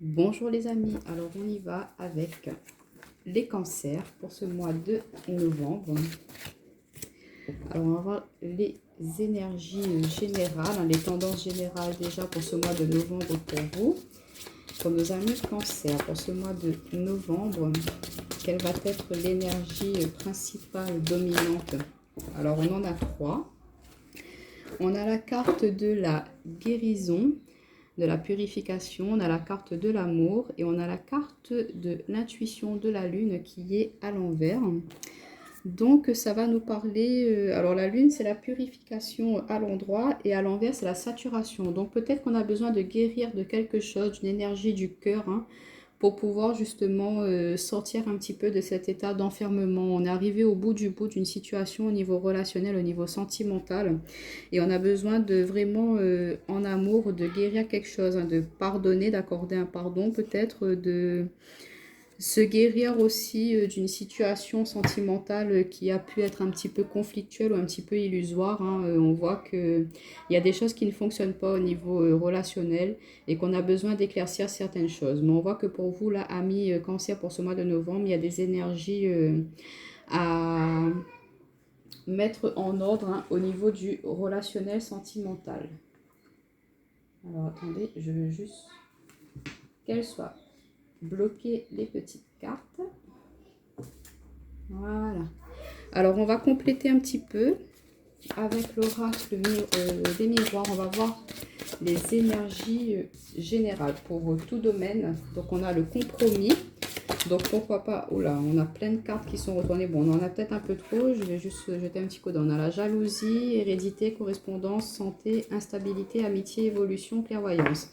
Bonjour les amis, alors on y va avec les cancers pour ce mois de novembre. Alors on va voir les énergies générales, les tendances générales déjà pour ce mois de novembre pour vous. Pour nos amis cancers, pour ce mois de novembre, quelle va être l'énergie principale dominante? Alors on en a trois. On a la carte de la guérison, de la purification, on a la carte de l'amour et on a la carte de l'intuition de la lune qui est à l'envers. Donc ça va nous parler, alors la lune c'est la purification à l'endroit et à l'envers c'est la saturation. Donc peut-être qu'on a besoin de guérir de quelque chose, d'une énergie du cœur, pour pouvoir justement sortir un petit peu de cet état d'enfermement. On est arrivé au bout d'une situation au niveau relationnel, au niveau sentimental. Et on a besoin de vraiment, en amour, de guérir quelque chose, de pardonner, d'accorder un pardon peut-être, de se guérir aussi d'une situation sentimentale qui a pu être un petit peu conflictuelle ou un petit peu illusoire. On voit qu'il y a des choses qui ne fonctionnent pas au niveau relationnel et qu'on a besoin d'éclaircir certaines choses. Mais on voit que pour vous, là, amis cancer, pour ce mois de novembre, il y a des énergies à mettre en ordre au niveau du relationnel sentimental. Alors attendez, je veux juste qu'elle soit bloquée les petites cartes. Voilà. Alors, on va compléter un petit peu avec l'oracle des miroirs. On va voir les énergies générales pour tout domaine. Donc, on a le compromis. Donc, pourquoi pas... Oula, on a plein de cartes qui sont retournées. Bon, on en a peut-être un peu trop. Je vais juste jeter un petit coup d'œil. On a la jalousie, hérédité, correspondance, santé, instabilité, amitié, évolution, clairvoyance.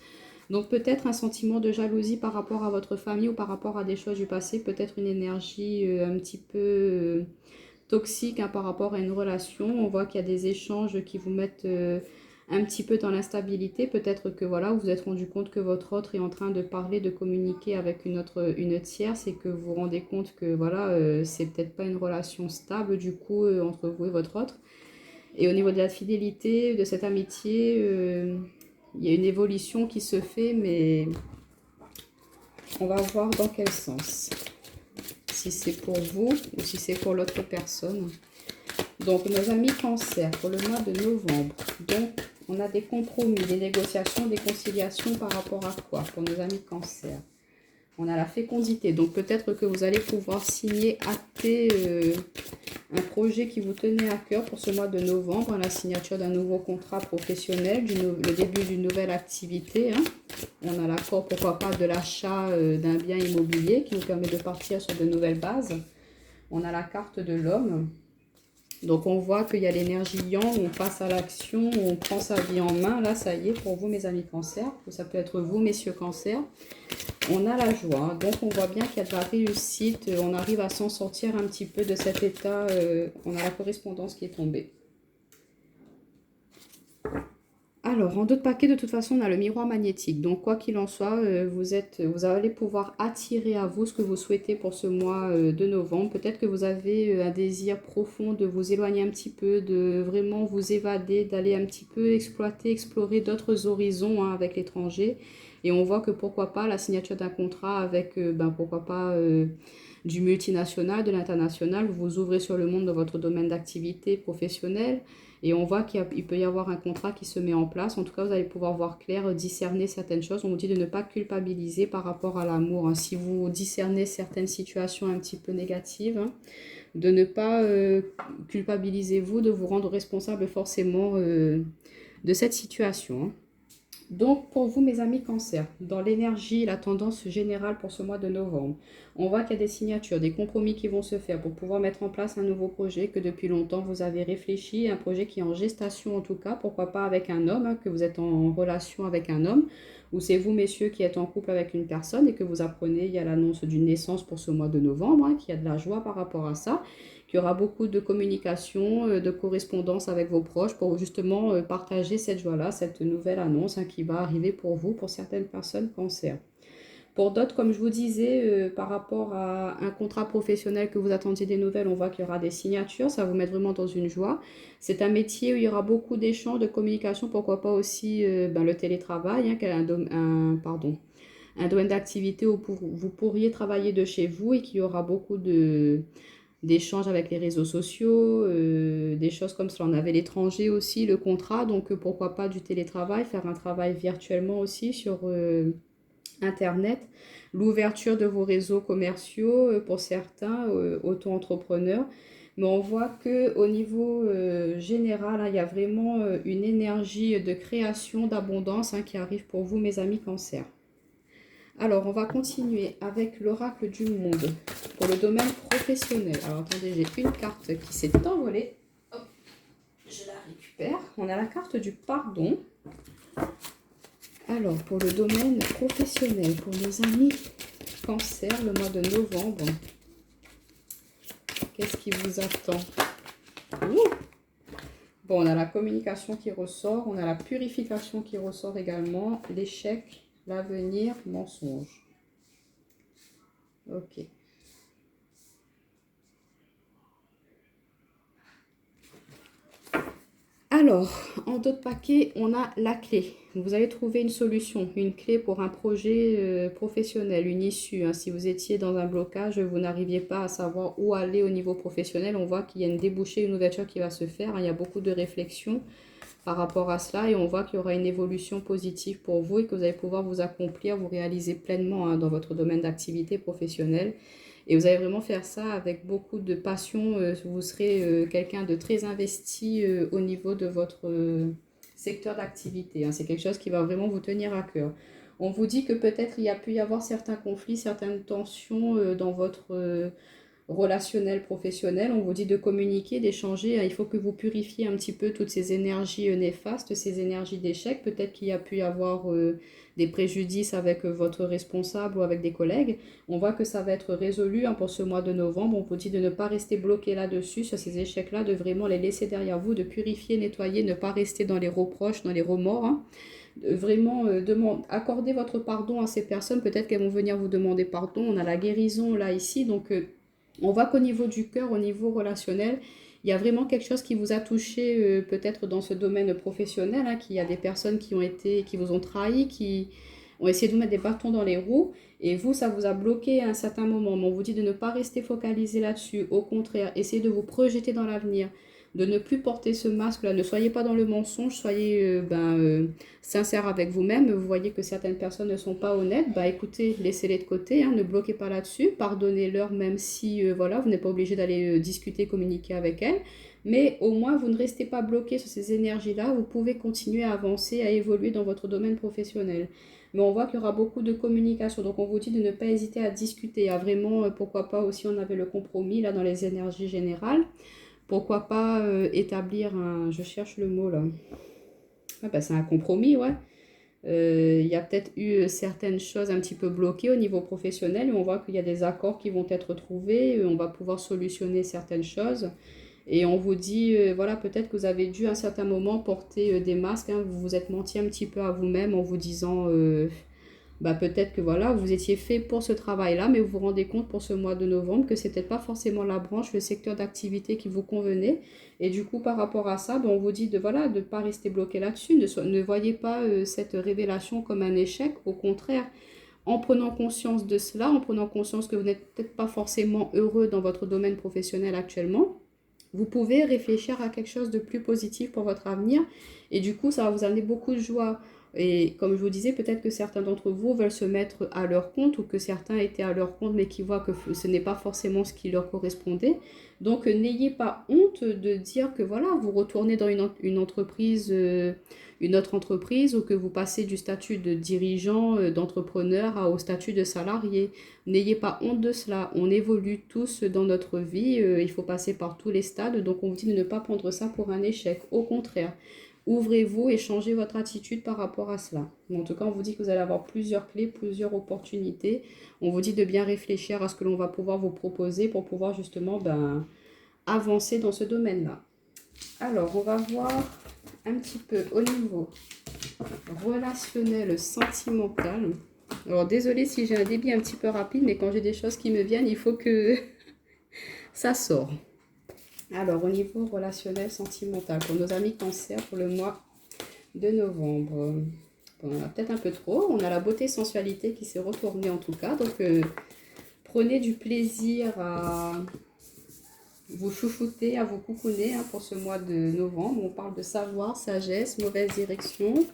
Donc peut-être un sentiment de jalousie par rapport à votre famille ou par rapport à des choses du passé, peut-être une énergie un petit peu toxique par rapport à une relation. On voit qu'il y a des échanges qui vous mettent un petit peu dans l'instabilité. Peut-être que voilà, vous vous êtes rendu compte que votre autre est en train de parler, de communiquer avec une tierce et que vous vous rendez compte que voilà, c'est peut-être pas une relation stable du coup entre vous et votre autre. Et au niveau de la fidélité, de cette amitié, il y a une évolution qui se fait, mais on va voir dans quel sens. Si c'est pour vous ou si c'est pour l'autre personne. Donc, nos amis cancer, pour le mois de novembre. Donc, on a des compromis, des négociations, des conciliations par rapport à quoi? Pour nos amis cancer. On a la fécondité. Donc, peut-être que vous allez pouvoir signer, acter un projet qui vous tenait à cœur pour ce mois de novembre, la signature d'un nouveau contrat professionnel, le début d'une nouvelle activité. On a l'accord, pourquoi pas, de l'achat d'un bien immobilier qui nous permet de partir sur de nouvelles bases. On a la carte de l'homme. Donc on voit qu'il y a l'énergie yang, on passe à l'action, on prend sa vie en main. Là, ça y est, pour vous, mes amis cancer, ça peut être vous, messieurs cancer. On a la joie, donc on voit bien qu'il y a de la réussite, on arrive à s'en sortir un petit peu de cet état, on a la correspondance qui est tombée. Alors, en d'autres paquets, de toute façon, on a le miroir magnétique. Donc, quoi qu'il en soit, vous allez pouvoir attirer à vous ce que vous souhaitez pour ce mois de novembre. Peut-être que vous avez un désir profond de vous éloigner un petit peu, de vraiment vous évader, d'aller un petit peu explorer d'autres horizons avec l'étranger. Et on voit que pourquoi pas la signature d'un contrat avec, pourquoi pas du multinational, de l'international. Vous vous ouvrez sur le monde dans votre domaine d'activité professionnelle. Et on voit qu'il peut y avoir un contrat qui se met en place. En tout cas, vous allez pouvoir voir clair, discerner certaines choses. On vous dit de ne pas culpabiliser par rapport à l'amour. Si vous discernez certaines situations un petit peu négatives, de ne pas culpabiliser vous, de vous rendre responsable forcément de cette situation. Donc, pour vous, mes amis cancer, dans l'énergie, la tendance générale pour ce mois de novembre, on voit qu'il y a des signatures, des compromis qui vont se faire pour pouvoir mettre en place un nouveau projet que depuis longtemps vous avez réfléchi, un projet qui est en gestation en tout cas, pourquoi pas avec un homme, que vous êtes en relation avec un homme, ou c'est vous, messieurs, qui êtes en couple avec une personne et que vous apprenez, il y a l'annonce d'une naissance pour ce mois de novembre, qu'il y a de la joie par rapport à ça, qu'il y aura beaucoup de communication, de correspondance avec vos proches pour justement partager cette joie-là, cette nouvelle annonce qui va arriver pour vous, pour certaines personnes cancer. Pour d'autres, comme je vous disais, par rapport à un contrat professionnel que vous attendiez des nouvelles, on voit qu'il y aura des signatures, ça va vous mettre vraiment dans une joie. C'est un métier où il y aura beaucoup d'échanges, de communication, pourquoi pas aussi le télétravail, un domaine d'activité où vous pourriez travailler de chez vous et qu'il y aura beaucoup d'échanges avec les réseaux sociaux, des choses comme cela. On avait l'étranger aussi, le contrat, donc pourquoi pas du télétravail, faire un travail virtuellement aussi sur Internet, l'ouverture de vos réseaux commerciaux pour certains, auto-entrepreneurs. Mais on voit que au niveau général, hein, il y a vraiment une énergie de création, d'abondance hein, qui arrive pour vous, mes amis Cancer. Alors, on va continuer avec l'oracle du monde pour le domaine professionnel. Alors, attendez, j'ai une carte qui s'est envolée. Hop, je la récupère. On a la carte du pardon. Alors, pour le domaine professionnel, pour nos amis Cancer, le mois de novembre, qu'est-ce qui vous attend? Ouh. Bon, on a la communication qui ressort, on a la purification qui ressort également, l'échec, l'avenir, mensonge. Ok. Alors, en d'autres paquets, on a la clé. Vous allez trouver une solution, une clé pour un projet professionnel, une issue. Hein. Si vous étiez dans un blocage, vous n'arriviez pas à savoir où aller au niveau professionnel, on voit qu'il y a une débouchée, une ouverture qui va se faire. Hein. Il y a beaucoup de réflexions par rapport à cela et on voit qu'il y aura une évolution positive pour vous et que vous allez pouvoir vous accomplir, vous réaliser pleinement hein, dans votre domaine d'activité professionnelle. Et vous allez vraiment faire ça avec beaucoup de passion. Vous serez quelqu'un de très investi au niveau de votre secteur d'activité. Hein. C'est quelque chose qui va vraiment vous tenir à cœur. On vous dit que peut-être il y a pu y avoir certains conflits, certaines tensions dans votre relationnel, professionnel. On vous dit de communiquer, d'échanger. Hein. Il faut que vous purifiez un petit peu toutes ces énergies néfastes, ces énergies d'échec. Peut-être qu'il y a pu y avoir des préjudices avec votre responsable ou avec des collègues. On voit que ça va être résolu hein, pour ce mois de novembre. On vous dit de ne pas rester bloqué là-dessus, sur ces échecs-là, de vraiment les laisser derrière vous, de purifier, nettoyer, ne pas rester dans les reproches, dans les remords. Hein. Vraiment accorder votre pardon à ces personnes. Peut-être qu'elles vont venir vous demander pardon. On a la guérison là, ici. Donc, on voit qu'au niveau du cœur, au niveau relationnel, il y a vraiment quelque chose qui vous a touché peut-être dans ce domaine professionnel, hein, qu'il y a des personnes qui vous ont trahi, qui ont essayé de vous mettre des bâtons dans les roues, et vous, ça vous a bloqué à un certain moment. Mais on vous dit de ne pas rester focalisé là-dessus, au contraire, essayez de vous projeter dans l'avenir, de ne plus porter ce masque-là, ne soyez pas dans le mensonge, soyez sincère avec vous-même. Vous voyez que certaines personnes ne sont pas honnêtes, bah écoutez, laissez-les de côté, hein, ne bloquez pas là-dessus, pardonnez-leur même si voilà, vous n'êtes pas obligé d'aller discuter, communiquer avec elles, mais au moins vous ne restez pas bloqué sur ces énergies-là, vous pouvez continuer à avancer, à évoluer dans votre domaine professionnel. Mais on voit qu'il y aura beaucoup de communication, donc on vous dit de ne pas hésiter à discuter, à vraiment, pourquoi pas aussi, on avait le compromis là dans les énergies générales. Pourquoi pas établir un... Je cherche le mot là. Ah bah, c'est un compromis, ouais. Il y a peut-être eu certaines choses un petit peu bloquées au niveau professionnel. Et on voit qu'il y a des accords qui vont être trouvés. On va pouvoir solutionner certaines choses. Et on vous dit, voilà, peut-être que vous avez dû à un certain moment porter des masques. Hein, vous vous êtes menti un petit peu à vous-même en vous disant... bah peut-être que voilà, vous étiez fait pour ce travail-là, mais vous vous rendez compte pour ce mois de novembre que c'est peut-être pas forcément la branche, le secteur d'activité qui vous convenait. Et du coup, par rapport à ça, ben, on vous dit de voilà, de pas rester bloqué là-dessus. Ne voyez pas cette révélation comme un échec. Au contraire, en prenant conscience de cela, en prenant conscience que vous n'êtes peut-être pas forcément heureux dans votre domaine professionnel actuellement, vous pouvez réfléchir à quelque chose de plus positif pour votre avenir. Et du coup, ça va vous amener beaucoup de joie. Et comme je vous disais, peut-être que certains d'entre vous veulent se mettre à leur compte ou que certains étaient à leur compte mais qui voient que ce n'est pas forcément ce qui leur correspondait. Donc, n'ayez pas honte de dire que voilà, vous retournez dans une entreprise, une autre entreprise ou que vous passez du statut de dirigeant, d'entrepreneur au statut de salarié. N'ayez pas honte de cela. On évolue tous dans notre vie. Il faut passer par tous les stades. Donc, on vous dit de ne pas prendre ça pour un échec. Au contraire. Ouvrez-vous et changez votre attitude par rapport à cela. En tout cas, on vous dit que vous allez avoir plusieurs clés, plusieurs opportunités. On vous dit de bien réfléchir à ce que l'on va pouvoir vous proposer pour pouvoir justement avancer dans ce domaine-là. Alors, on va voir un petit peu au niveau relationnel, sentimental. Alors, désolée si j'ai un débit un petit peu rapide, mais quand j'ai des choses qui me viennent, il faut que ça sorte. Alors, au niveau relationnel, sentimental, pour nos amis Cancer, pour le mois de novembre. On en a peut-être un peu trop. On a la beauté sensualité qui s'est retournée en tout cas. Donc, prenez du plaisir à vous chouchouter, à vous coucouner hein, pour ce mois de novembre. On parle de savoir, sagesse, mauvaise direction,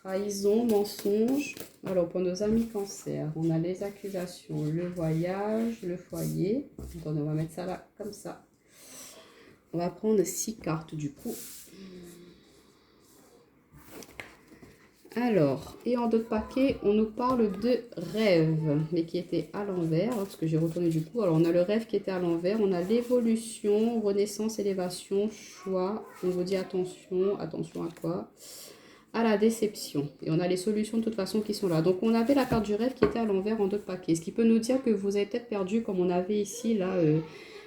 trahison, mensonge. Alors, pour nos amis cancer, on a les accusations, le voyage, le foyer. Attendez, on va mettre ça là, comme ça. On va prendre 6 cartes du coup. Alors, et en d'autres paquets, on nous parle de rêve, mais qui était à l'envers, hein, parce que j'ai retourné du coup. Alors, on a le rêve qui était à l'envers, on a l'évolution, renaissance, élévation, choix. On vous dit attention, attention à quoi? À la déception. Et on a les solutions de toute façon qui sont là. Donc, on avait la carte du rêve qui était à l'envers en d'autres paquets. Ce qui peut nous dire que vous avez peut-être perdu, comme on avait ici, là,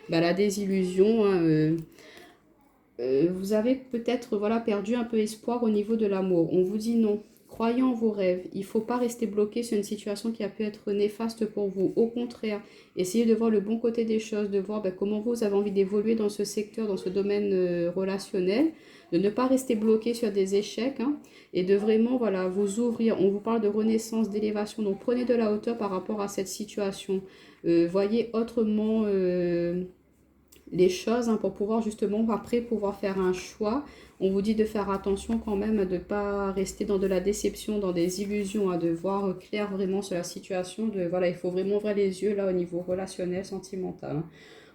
la désillusion, hein, vous avez peut-être voilà, perdu un peu espoir au niveau de l'amour. On vous dit non. Croyez en vos rêves. Il ne faut pas rester bloqué sur une situation qui a pu être néfaste pour vous. Au contraire, essayez de voir le bon côté des choses, de voir comment vous avez envie d'évoluer dans ce secteur, dans ce domaine relationnel, de ne pas rester bloqué sur des échecs hein, et de vraiment voilà, vous ouvrir. On vous parle de renaissance, d'élévation. Donc prenez de la hauteur par rapport à cette situation. Voyez autrement les choses hein, pour pouvoir justement après pouvoir faire un choix. On vous dit de faire attention quand même, de ne pas rester dans de la déception, dans des illusions, hein, de voir clair vraiment sur la situation. Voilà, il faut vraiment ouvrir les yeux là au niveau relationnel, sentimental. Hein.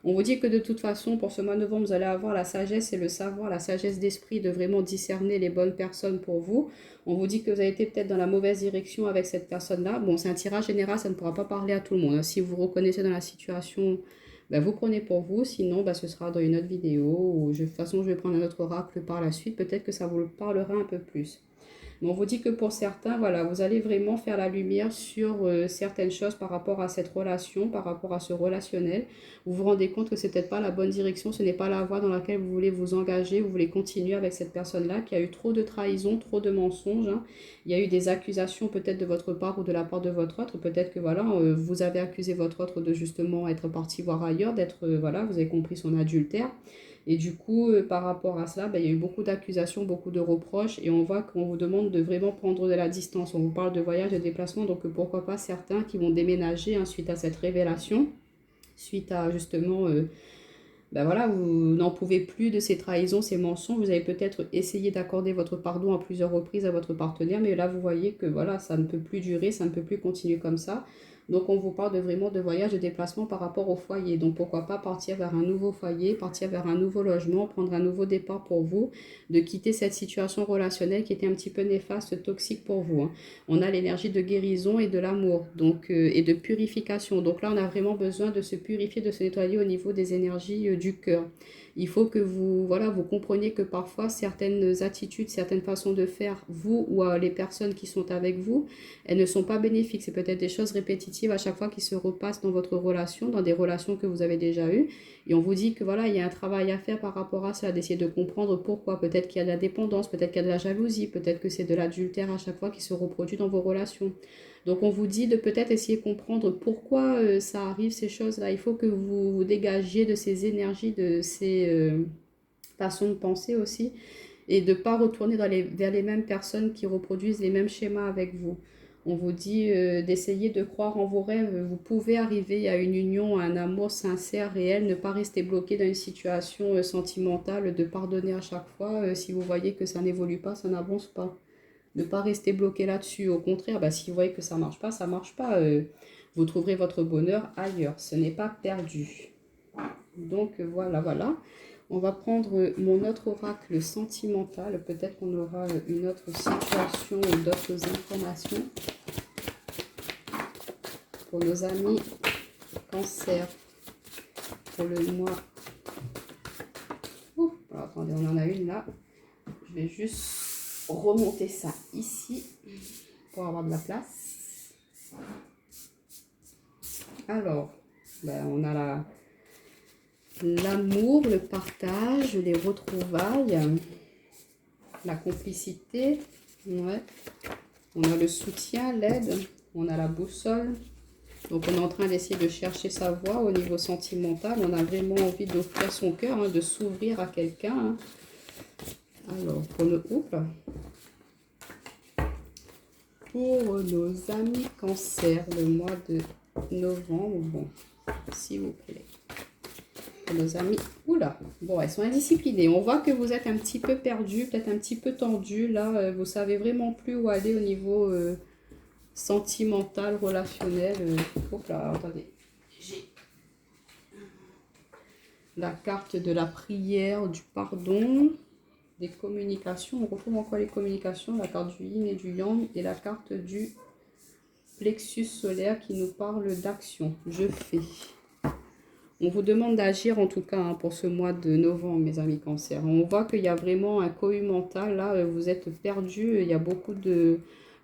On vous dit que de toute façon, pour ce mois de novembre, vous allez avoir la sagesse et le savoir, la sagesse d'esprit de vraiment discerner les bonnes personnes pour vous. On vous dit que vous avez été peut-être dans la mauvaise direction avec cette personne-là. Bon, c'est un tirage général, ça ne pourra pas parler à tout le monde. Hein. Si vous vous reconnaissez dans la situation... vous prenez pour vous, sinon ce sera dans une autre vidéo ou de toute façon je vais prendre un autre oracle par la suite, peut-être que ça vous parlera un peu plus. Mais on vous dit que pour certains, voilà, vous allez vraiment faire la lumière sur certaines choses par rapport à cette relation, par rapport à ce relationnel. Vous vous rendez compte que c'est peut-être pas la bonne direction, ce n'est pas la voie dans laquelle vous voulez vous engager, vous voulez continuer avec cette personne-là qui a eu trop de trahison, trop de mensonges. Hein. Il y a eu des accusations peut-être de votre part ou de la part de votre autre. Peut-être que voilà, vous avez accusé votre autre de justement être parti voir ailleurs, d'être, voilà, vous avez compris son adultère. Et du coup, par rapport à cela, il y a eu beaucoup d'accusations, beaucoup de reproches. Et on voit qu'on vous demande de vraiment prendre de la distance. On vous parle de voyage, de déplacement. Donc pourquoi pas certains qui vont déménager hein, suite à cette révélation. Suite à justement, voilà, vous n'en pouvez plus de ces trahisons, ces mensonges. Vous avez peut-être essayé d'accorder votre pardon à plusieurs reprises à votre partenaire. Mais là, vous voyez que voilà, ça ne peut plus durer, ça ne peut plus continuer comme ça. Donc, on vous parle vraiment de voyage, de déplacement par rapport au foyer. Donc, pourquoi pas partir vers un nouveau foyer, partir vers un nouveau logement, prendre un nouveau départ pour vous, de quitter cette situation relationnelle qui était un petit peu néfaste, toxique pour vous. Hein. On a l'énergie de guérison et de l'amour donc et de purification. Donc là, on a vraiment besoin de se purifier, de se nettoyer au niveau des énergies du cœur. Il faut que vous, voilà, vous compreniez que parfois, certaines attitudes, certaines façons de faire, vous ou les personnes qui sont avec vous, elles ne sont pas bénéfiques. C'est peut-être des choses répétitives à chaque fois qui se repassent dans votre relation, dans des relations que vous avez déjà eues. Et on vous dit que voilà, il y a un travail à faire par rapport à ça, d'essayer de comprendre pourquoi. Peut-être qu'il y a de la dépendance, peut-être qu'il y a de la jalousie, peut-être que c'est de l'adultère à chaque fois qui se reproduit dans vos relations. Donc on vous dit de peut-être essayer de comprendre pourquoi ça arrive, ces choses-là. Il faut que vous vous dégagiez de ces énergies, de ces façons de penser aussi, et de ne pas retourner vers les mêmes personnes qui reproduisent les mêmes schémas avec vous. On vous dit d'essayer de croire en vos rêves. Vous pouvez arriver à une union, à un amour sincère, réel, ne pas rester bloqué dans une situation sentimentale, de pardonner à chaque fois. Si vous voyez que ça n'évolue pas, ça n'avance pas. Ne pas rester bloqué là-dessus. Au contraire, si vous voyez que ça ne marche pas, ça ne marche pas. Vous trouverez votre bonheur ailleurs. Ce n'est pas perdu. Donc voilà. On va prendre mon autre oracle sentimental. Peut-être qu'on aura une autre situation ou d'autres informations pour nos amis cancer pour le mois. Alors, attendez, on en a une là. Je vais juste remonter ça ici pour avoir de la place. Alors, on a l'amour, le partage, les retrouvailles, la complicité, ouais. On a le soutien, l'aide, on a la boussole. Donc on est en train d'essayer de chercher sa voie au niveau sentimental. On a vraiment envie d'offrir son cœur, hein, de s'ouvrir à quelqu'un. Hein. Alors pour le couple, pour nos amis cancer, le mois de novembre, bon, s'il vous plaît. Pour nos amis, oula, bon, elles sont indisciplinées. On voit que vous êtes un petit peu perdu, peut-être un petit peu tendu. Là, vous savez vraiment plus où aller au niveau sentimental, relationnel. Hop là, attendez. J'ai la carte de la prière, du pardon, des communications. On retrouve encore les communications, la carte du yin et du yang et la carte du plexus solaire qui nous parle d'action. Je fais. On vous demande d'agir en tout cas hein, pour ce mois de novembre, mes amis cancer. On voit qu'il y a vraiment un cohue mental. Là, vous êtes perdu. Il y a beaucoup de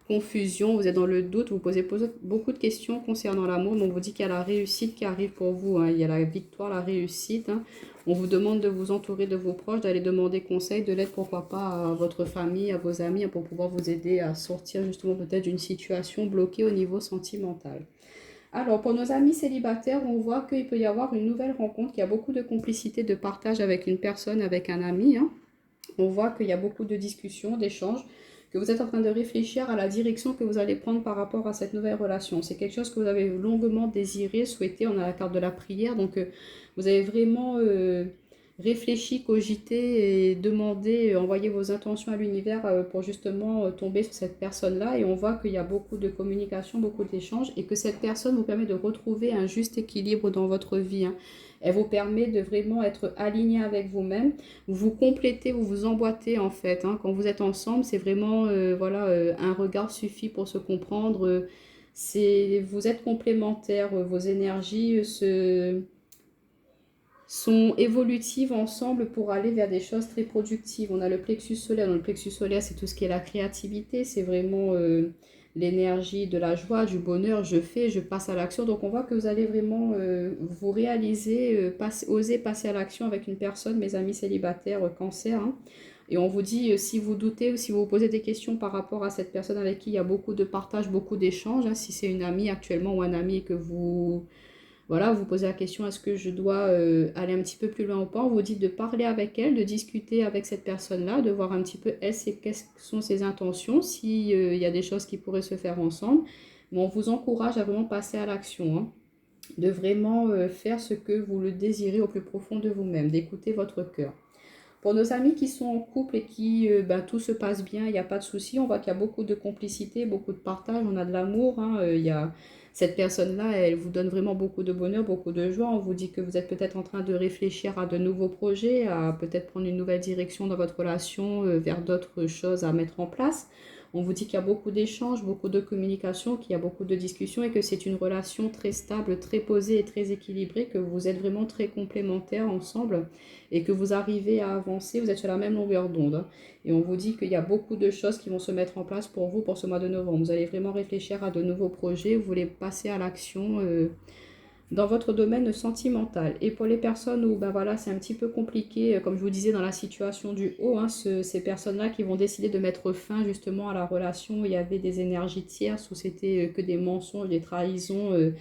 confusion. Vous êtes dans le doute. Vous posez beaucoup de questions concernant l'amour. Mais on vous dit qu'il y a la réussite qui arrive pour vous. Hein. Il y a la victoire, la réussite. Hein. On vous demande de vous entourer de vos proches, d'aller demander conseil, de l'aide, pourquoi pas, à votre famille, à vos amis, pour pouvoir vous aider à sortir justement peut-être d'une situation bloquée au niveau sentimental. Alors, pour nos amis célibataires, on voit qu'il peut y avoir une nouvelle rencontre, qu'il y a beaucoup de complicité, de partage avec une personne, avec un ami. Hein. On voit qu'il y a beaucoup de discussions, d'échanges, que vous êtes en train de réfléchir à la direction que vous allez prendre par rapport à cette nouvelle relation. C'est quelque chose que vous avez longuement désiré, souhaité. On a la carte de la prière, donc vous avez vraiment réfléchi, cogité et demandé, envoyé vos intentions à l'univers pour justement tomber sur cette personne-là. Et on voit qu'il y a beaucoup de communication, beaucoup d'échanges et que cette personne vous permet de retrouver un juste équilibre dans votre vie. Hein. Elle vous permet de vraiment être aligné avec vous-même. Vous vous complétez, vous vous emboîtez en fait. Hein. Quand vous êtes ensemble, c'est vraiment un regard suffit pour se comprendre. Vous êtes complémentaires, vos énergies sont évolutives ensemble pour aller vers des choses très productives. On a le plexus solaire. Dans le plexus solaire, c'est tout ce qui est la créativité. C'est vraiment l'énergie de la joie, du bonheur. Je fais, je passe à l'action. Donc, on voit que vous allez vraiment vous réaliser, oser passer à l'action avec une personne, mes amis célibataires, cancer. Hein. Et on vous dit, si vous doutez ou si vous vous posez des questions par rapport à cette personne avec qui il y a beaucoup de partage, beaucoup d'échanges, hein, si c'est une amie actuellement ou un ami et que vous... Voilà, vous posez la question, est-ce que je dois aller un petit peu plus loin ou pas? On vous dit de parler avec elle, de discuter avec cette personne-là, de voir un petit peu quelles sont ses intentions, s'il y a des choses qui pourraient se faire ensemble. Mais on vous encourage à vraiment passer à l'action, hein, de vraiment faire ce que vous le désirez au plus profond de vous-même, d'écouter votre cœur. Pour nos amis qui sont en couple et qui, tout se passe bien, il n'y a pas de souci, on voit qu'il y a beaucoup de complicité, beaucoup de partage, on a de l'amour, hein, il y a... Cette personne-là, elle vous donne vraiment beaucoup de bonheur, beaucoup de joie. On vous dit que vous êtes peut-être en train de réfléchir à de nouveaux projets, à peut-être prendre une nouvelle direction dans votre relation, vers d'autres choses à mettre en place. On vous dit qu'il y a beaucoup d'échanges, beaucoup de communication, qu'il y a beaucoup de discussions et que c'est une relation très stable, très posée et très équilibrée, que vous êtes vraiment très complémentaires ensemble et que vous arrivez à avancer, vous êtes sur la même longueur d'onde. Hein. Et on vous dit qu'il y a beaucoup de choses qui vont se mettre en place pour vous pour ce mois de novembre. Vous allez vraiment réfléchir à de nouveaux projets, vous voulez passer à l'action dans votre domaine sentimental. Et pour les personnes où c'est un petit peu compliqué, comme je vous disais dans la situation du haut, hein, ces personnes-là qui vont décider de mettre fin justement à la relation où il y avait des énergies tierces, où c'était que des mensonges, des trahisons,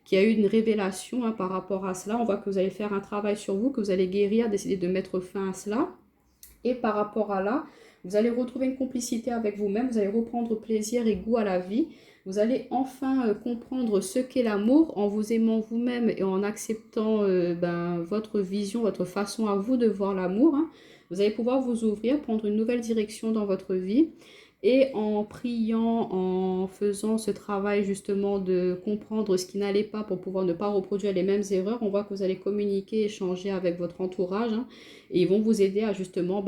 qu'il y a eu une révélation hein, par rapport à cela. On voit que vous allez faire un travail sur vous, que vous allez guérir, décider de mettre fin à cela. Et par rapport à là, vous allez retrouver une complicité avec vous-même, vous allez reprendre plaisir et goût à la vie. Vous allez enfin comprendre ce qu'est l'amour en vous aimant vous-même et en acceptant votre vision, votre façon à vous de voir l'amour. Hein. Vous allez pouvoir vous ouvrir, prendre une nouvelle direction dans votre vie. Et en priant, en faisant ce travail justement de comprendre ce qui n'allait pas pour pouvoir ne pas reproduire les mêmes erreurs, on voit que vous allez communiquer, échanger avec votre entourage hein, et ils vont vous aider à justement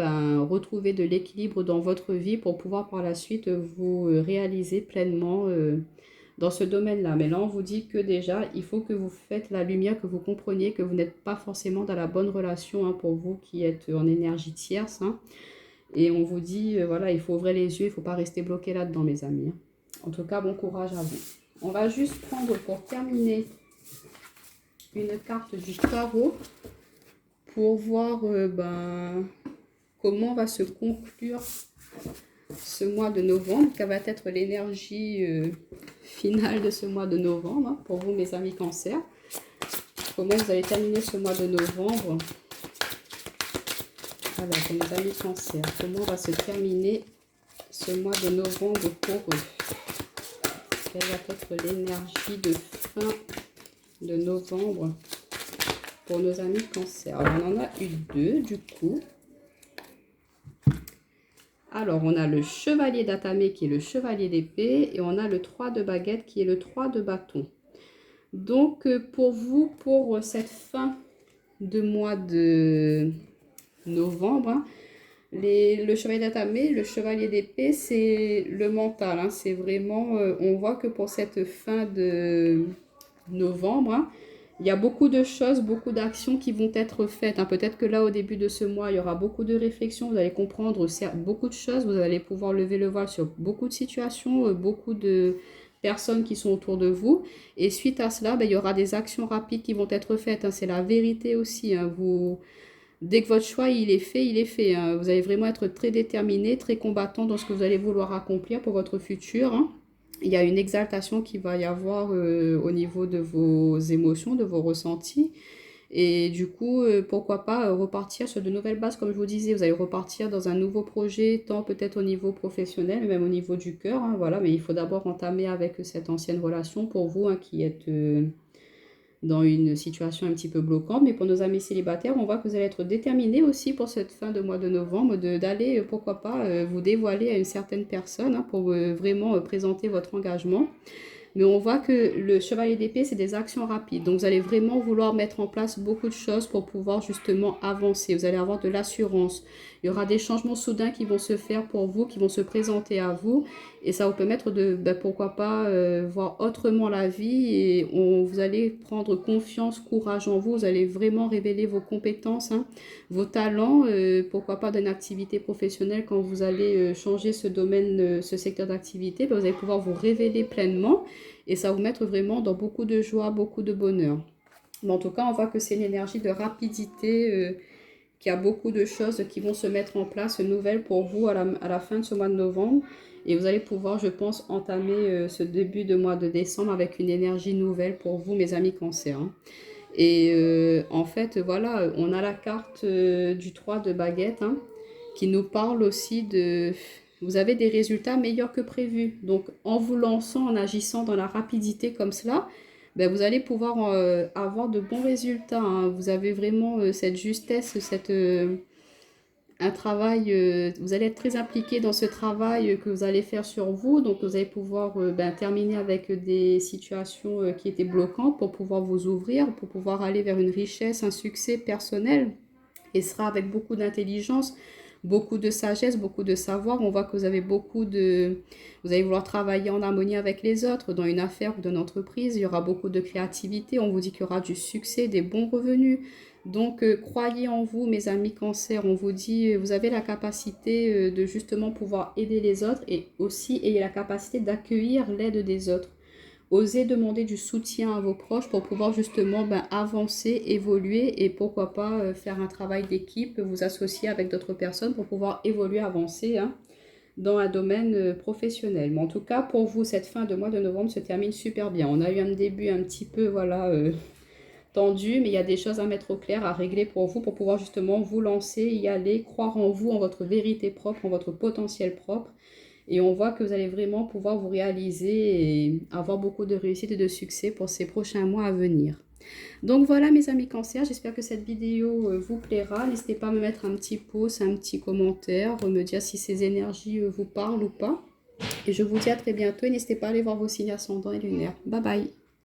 retrouver de l'équilibre dans votre vie pour pouvoir par la suite vous réaliser pleinement dans ce domaine-là. Mais là, on vous dit que déjà, il faut que vous faites la lumière, que vous compreniez que vous n'êtes pas forcément dans la bonne relation hein, pour vous qui êtes en énergie tierce. Hein. Et on vous dit, il faut ouvrir les yeux, il ne faut pas rester bloqué là-dedans, mes amis. En tout cas, bon courage à vous. On va juste prendre, pour terminer, une carte du tarot pour voir comment va se conclure ce mois de novembre, quelle va être l'énergie finale de ce mois de novembre, hein, pour vous, mes amis cancer. Comment vous allez terminer ce mois de novembre. Alors, pour mes amis cancer, comment va se terminer ce mois de novembre pour eux? quelle va être l'énergie de fin de novembre pour nos amis Cancer. Alors, on en a eu deux du coup. Alors, on a le chevalier d'Atamé qui est le chevalier d'épée et on a le 3 de baguette qui est le 3 de bâton. Donc, pour vous, pour cette fin de mois de novembre, hein, le chevalier d'Atamé, le chevalier d'épée, c'est le mental. Hein, c'est vraiment, on voit que pour cette fin de novembre, hein, il y a beaucoup de choses, beaucoup d'actions qui vont être faites. Hein. Peut-être que là, au début de ce mois, il y aura beaucoup de réflexions. Vous allez comprendre beaucoup de choses. Vous allez pouvoir lever le voile sur beaucoup de situations, beaucoup de personnes qui sont autour de vous. Et suite à cela, ben, il y aura des actions rapides qui vont être faites. Hein. C'est la vérité aussi. Hein. Dès que votre choix il est fait, il est fait. Hein. Vous allez vraiment être très déterminé, très combattant dans ce que vous allez vouloir accomplir pour votre futur. Hein. Il y a une exaltation qui va y avoir au niveau de vos émotions, de vos ressentis. Et du coup, pourquoi pas repartir sur de nouvelles bases, comme je vous disais. Vous allez repartir dans un nouveau projet, tant peut-être au niveau professionnel, mais même au niveau du cœur. Hein, voilà. Mais il faut d'abord entamer avec cette ancienne relation pour vous hein, qui êtes dans une situation un petit peu bloquante. Mais pour nos amis célibataires, on voit que vous allez être déterminés aussi pour cette fin de mois de novembre, d'aller, pourquoi pas, vous dévoiler à une certaine personne hein, pour vraiment présenter votre engagement. Mais on voit que le chevalier d'épée, c'est des actions rapides. Donc, vous allez vraiment vouloir mettre en place beaucoup de choses pour pouvoir justement avancer. Vous allez avoir de l'assurance. Il y aura des changements soudains qui vont se faire pour vous, qui vont se présenter à vous. Et ça vous permettre de, pourquoi pas, voir autrement la vie. Et vous allez prendre confiance, courage en vous. Vous allez vraiment révéler vos compétences, hein, vos talents. Pourquoi pas d'une activité professionnelle quand vous allez changer ce domaine, ce secteur d'activité. Vous allez pouvoir vous révéler pleinement. Et ça va vous mettre vraiment dans beaucoup de joie, beaucoup de bonheur. Mais en tout cas, on voit que c'est une énergie de rapidité, qu'il y a beaucoup de choses qui vont se mettre en place nouvelles pour vous à la fin de ce mois de novembre. Et vous allez pouvoir, je pense, entamer ce début de mois de décembre avec une énergie nouvelle pour vous, mes amis Cancer. Hein. Et en fait, voilà, on a la carte du 3 de baguette hein, qui nous parle aussi de... Vous avez des résultats meilleurs que prévu. Donc, en vous lançant, en agissant dans la rapidité comme cela, ben, vous allez pouvoir avoir de bons résultats. Hein. Vous avez vraiment cette justesse, un travail, vous allez être très impliqué dans ce travail que vous allez faire sur vous. Donc, vous allez pouvoir terminer avec des situations qui étaient bloquantes pour pouvoir vous ouvrir, pour pouvoir aller vers une richesse, un succès personnel. Et ce sera avec beaucoup d'intelligence, beaucoup de sagesse, beaucoup de savoir. On voit que vous avez vous allez vouloir travailler en harmonie avec les autres dans une affaire ou dans une entreprise. Il y aura beaucoup de créativité. On vous dit qu'il y aura du succès, des bons revenus. Donc, croyez en vous, mes amis Cancer. On vous dit, vous avez la capacité de justement pouvoir aider les autres et aussi ayez la capacité d'accueillir l'aide des autres. Osez demander du soutien à vos proches pour pouvoir justement avancer, évoluer et pourquoi pas faire un travail d'équipe, vous associer avec d'autres personnes pour pouvoir évoluer, avancer hein, dans un domaine professionnel. Mais en tout cas, pour vous, cette fin de mois de novembre se termine super bien. On a eu un début un petit peu voilà, tendu, mais il y a des choses à mettre au clair, à régler pour vous, pour pouvoir justement vous lancer, y aller, croire en vous, en votre vérité propre, en votre potentiel propre. Et on voit que vous allez vraiment pouvoir vous réaliser et avoir beaucoup de réussite et de succès pour ces prochains mois à venir. Donc voilà mes amis Cancer, j'espère que cette vidéo vous plaira. N'hésitez pas à me mettre un petit pouce, un petit commentaire, me dire si ces énergies vous parlent ou pas. Et je vous dis à très bientôt et n'hésitez pas à aller voir vos signes ascendants et lunaires. Bye bye.